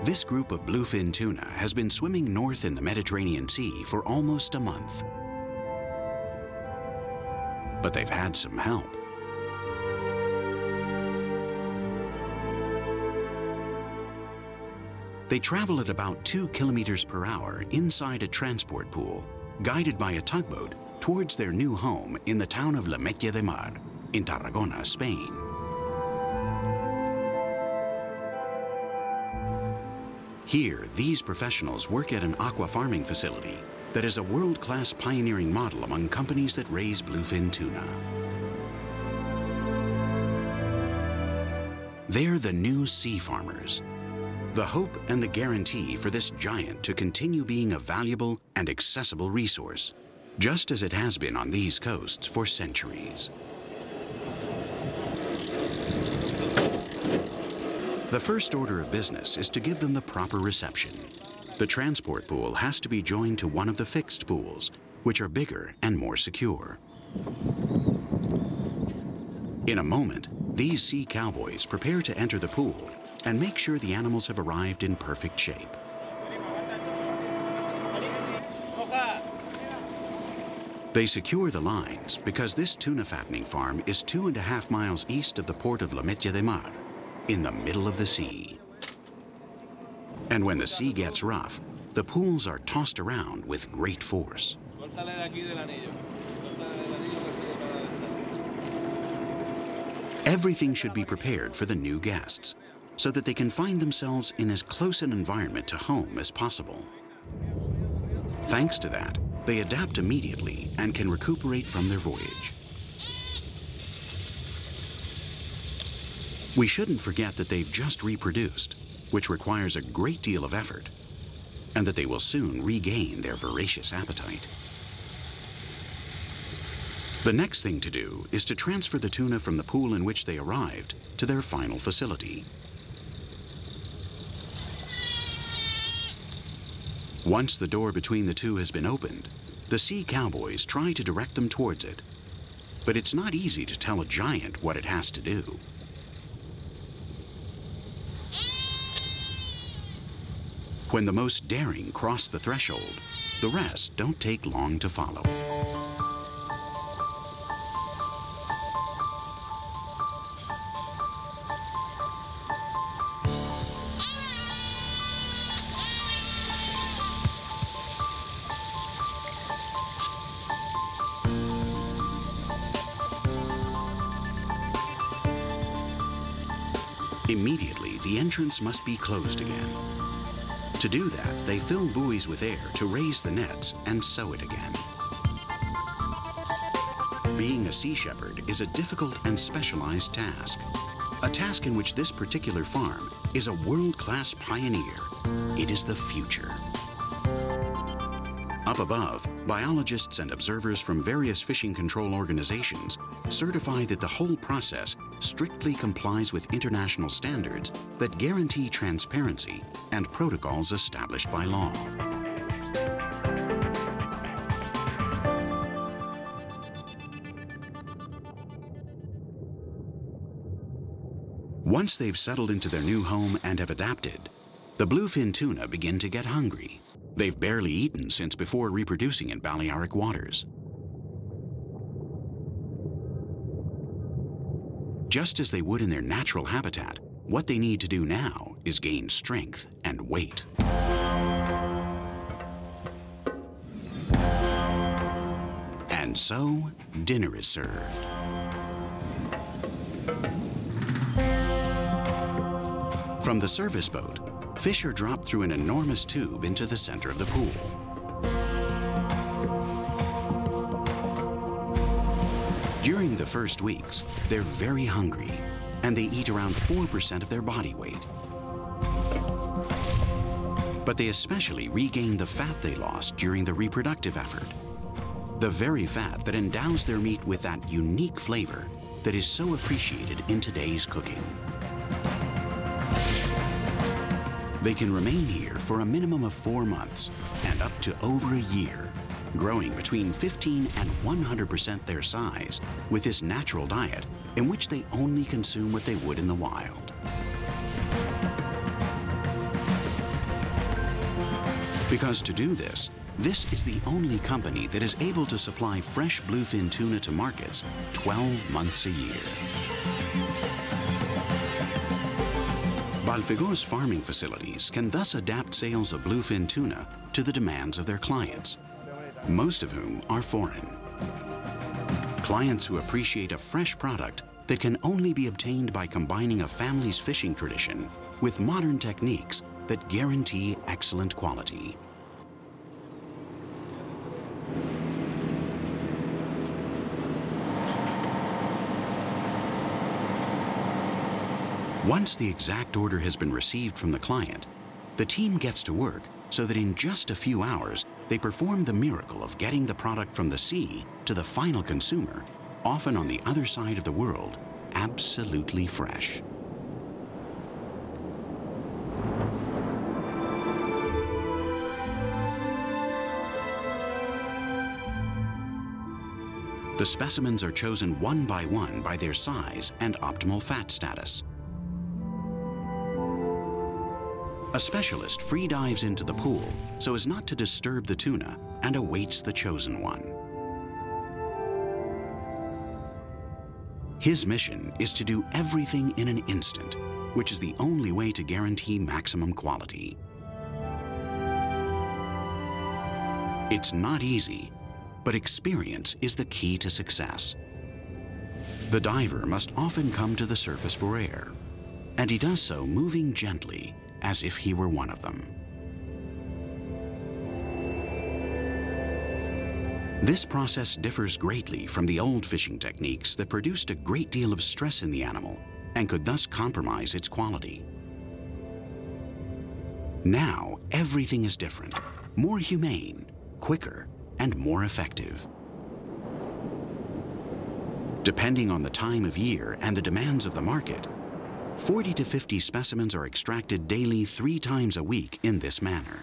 This group of bluefin tuna has been swimming north in the Mediterranean Sea for almost a month. But they've had some help. They travel at about 2 kilometers per hour inside a transport pool, guided by a tugboat towards their new home in the town of La Metlla de Mar, in Tarragona, Spain. Here, these professionals work at an aqua farming facility that is a world-class pioneering model among companies that raise bluefin tuna. They're the new sea farmers, the hope and the guarantee for this giant to continue being a valuable and accessible resource, just as it has been on these coasts for centuries. The first order of business is to give them the proper reception. The transport pool has to be joined to one of the fixed pools, which are bigger and more secure. In a moment, these sea cowboys prepare to enter the pool and make sure the animals have arrived in perfect shape. They secure the lines because this tuna fattening farm is 2.5 miles east of the port of La Metlla de Mar, in the middle of the sea. And when the sea gets rough, the pools are tossed around with great force. Everything should be prepared for the new guests, so that they can find themselves in as close an environment to home as possible. Thanks to that, they adapt immediately and can recuperate from their voyage. We shouldn't forget that they've just reproduced, which requires a great deal of effort, and that they will soon regain their voracious appetite. The next thing to do is to transfer the tuna from the pool in which they arrived to their final facility. Once the door between the two has been opened, the sea cowboys try to direct them towards it. But it's not easy to tell a giant what it has to do. When the most daring cross the threshold, the rest don't take long to follow. Immediately, the entrance must be closed again. To do that, they fill buoys with air to raise the nets and sew it again. Being a sea shepherd is a difficult and specialized task, a task in which this particular farm is a world-class pioneer. It is the future. Up above, biologists and observers from various fishing control organizations certify that the whole process strictly complies with international standards that guarantee transparency and protocols established by law. Once they've settled into their new home and have adapted, the bluefin tuna begin to get hungry. They've barely eaten since before reproducing in Balearic waters. Just as they would in their natural habitat, what they need to do now is gain strength and weight. And so, dinner is served. From the service boat, fish are dropped through an enormous tube into the center of the pool. During the first weeks, they're very hungry, and they eat around 4% of their body weight. But they especially regain the fat they lost during the reproductive effort. The very fat that endows their meat with that unique flavor that is so appreciated in today's cooking. They can remain here for a minimum of 4 months and up to over a year, growing between 15 and 100% their size with this natural diet in which they only consume what they would in the wild. Because to do this, this is the only company that is able to supply fresh bluefin tuna to markets 12 months a year. Balfegó's farming facilities can thus adapt sales of bluefin tuna to the demands of their clients, most of whom are foreign. Clients who appreciate a fresh product that can only be obtained by combining a family's fishing tradition with modern techniques that guarantee excellent quality. Once the exact order has been received from the client, the team gets to work so that in just a few hours, they perform the miracle of getting the product from the sea to the final consumer, often on the other side of the world, absolutely fresh. The specimens are chosen one by their size and optimal fat status. A specialist free dives into the pool so as not to disturb the tuna and awaits the chosen one. His mission is to do everything in an instant, which is the only way to guarantee maximum quality. It's not easy, but experience is the key to success. The diver must often come to the surface for air, and he does so moving gently, as if he were one of them. This process differs greatly from the old fishing techniques that produced a great deal of stress in the animal and could thus compromise its quality. Now, everything is different, more humane, quicker, and more effective. Depending on the time of year and the demands of the market, 40 to 50 specimens are extracted daily 3 times a week in this manner.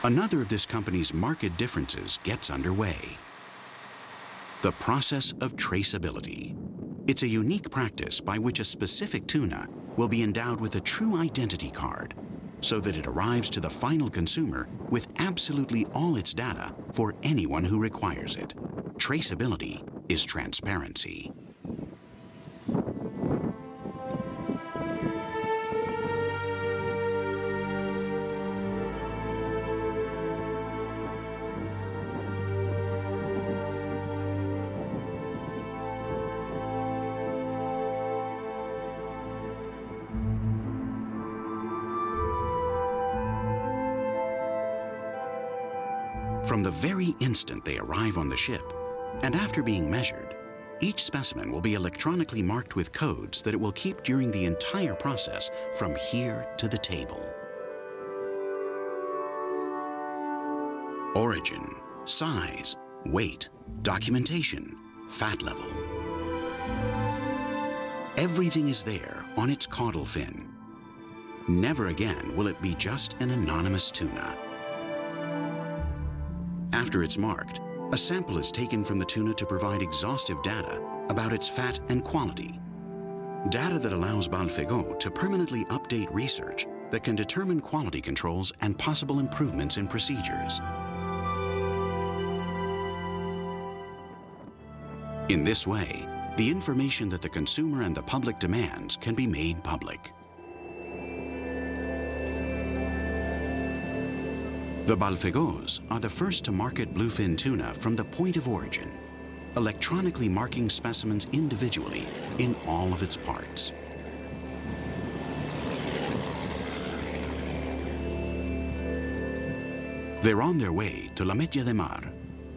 Another of this company's market differences gets underway. The process of traceability. It's a unique practice by which a specific tuna will be endowed with a true identity card so that it arrives to the final consumer with absolutely all its data for anyone who requires it. Traceability is transparency. From the very instant they arrive on the ship, and after being measured, each specimen will be electronically marked with codes that it will keep during the entire process from here to the table. Origin, size, weight, documentation, fat level. Everything is there on its caudal fin. Never again will it be just an anonymous tuna. After it's marked, a sample is taken from the tuna to provide exhaustive data about its fat and quality. Data that allows Balfegó to permanently update research that can determine quality controls and possible improvements in procedures. In this way, the information that the consumer and the public demands can be made public. The Balfegós are the first to market bluefin tuna from the point of origin, electronically marking specimens individually in all of its parts. They're on their way to Lametje de Mar,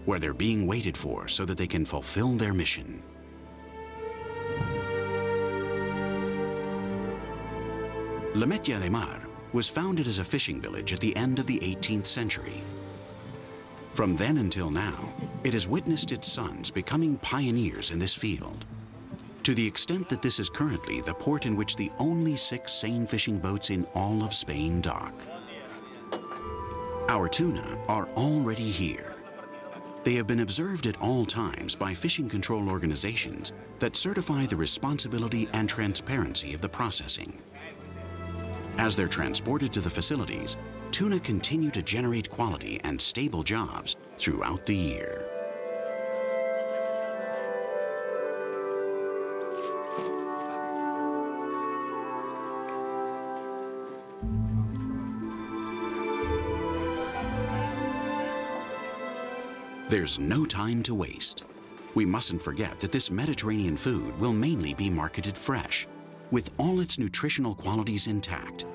where they're being waited for so that they can fulfill their mission. Lametje de Mar was founded as a fishing village at the end of the 18th century. From then until now, it has witnessed its sons becoming pioneers in this field, to the extent that this is currently the port in which the only 6 seine fishing boats in all of Spain dock. Our tuna are already here. They have been observed at all times by fishing control organizations that certify the responsibility and transparency of the processing. As they're transported to the facilities, tuna continue to generate quality and stable jobs throughout the year. There's no time to waste. We mustn't forget that this Mediterranean food will mainly be marketed fresh, with all its nutritional qualities intact,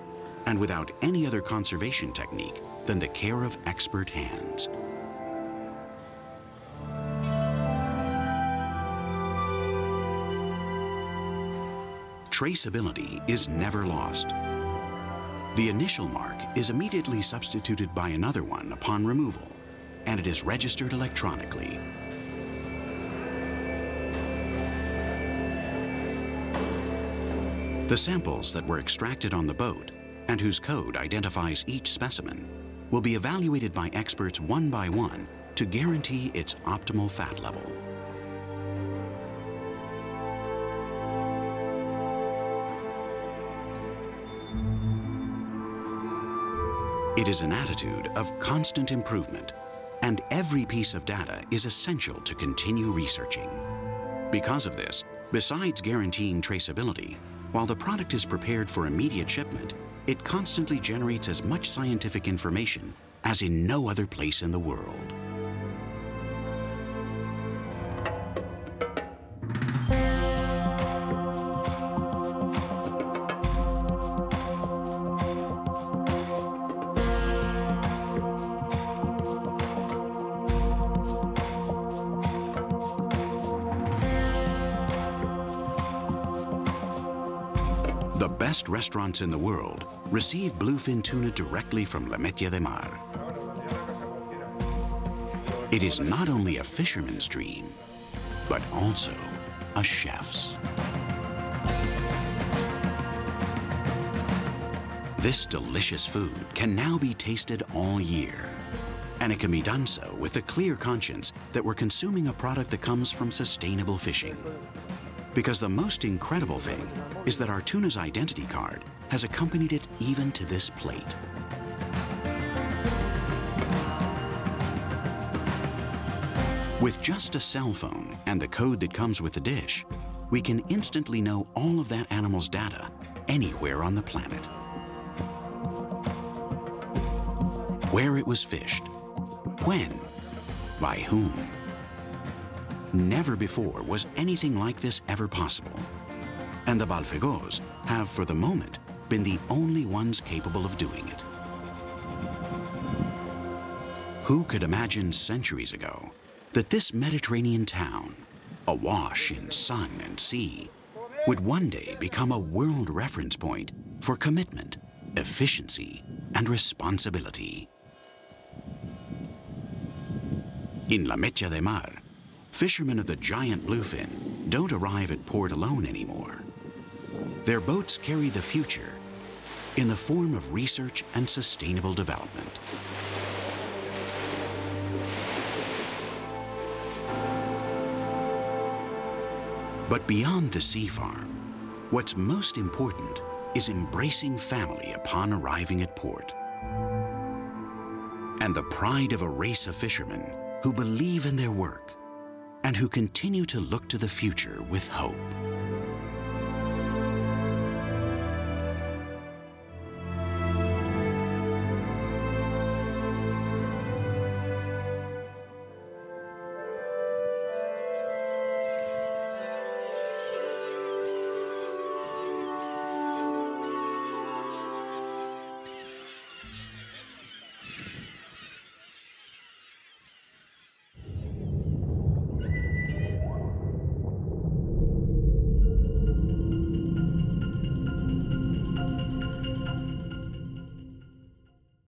and without any other conservation technique than the care of expert hands. Traceability is never lost. The initial mark is immediately substituted by another one upon removal, and it is registered electronically. The samples that were extracted on the boat and whose code identifies each specimen will be evaluated by experts one by one to guarantee its optimal fat level. It is an attitude of constant improvement, and every piece of data is essential to continue researching. Because of this, besides guaranteeing traceability, while the product is prepared for immediate shipment, it constantly generates as much scientific information as in no other place in the world. The best restaurants in the world receive bluefin tuna directly from La Métier de Mar. It is not only a fisherman's dream, but also a chef's. This delicious food can now be tasted all year, and it can be done so with a clear conscience that we're consuming a product that comes from sustainable fishing. Because the most incredible thing is that our tuna's identity card has accompanied it even to this plate. With just a cell phone and the code that comes with the dish, we can instantly know all of that animal's data anywhere on the planet. Where it was fished, when, by whom. Never before was anything like this ever possible. And the Balfegós have, for the moment, been the only ones capable of doing it. Who could imagine centuries ago that this Mediterranean town, awash in sun and sea, would one day become a world reference point for commitment, efficiency, and responsibility? In La Métier de Mar, fishermen of the giant bluefin don't arrive at port alone anymore. Their boats carry the future in the form of research and sustainable development. But beyond the sea farm, what's most important is embracing family upon arriving at port. And the pride of a race of fishermen who believe in their work and who continue to look to the future with hope.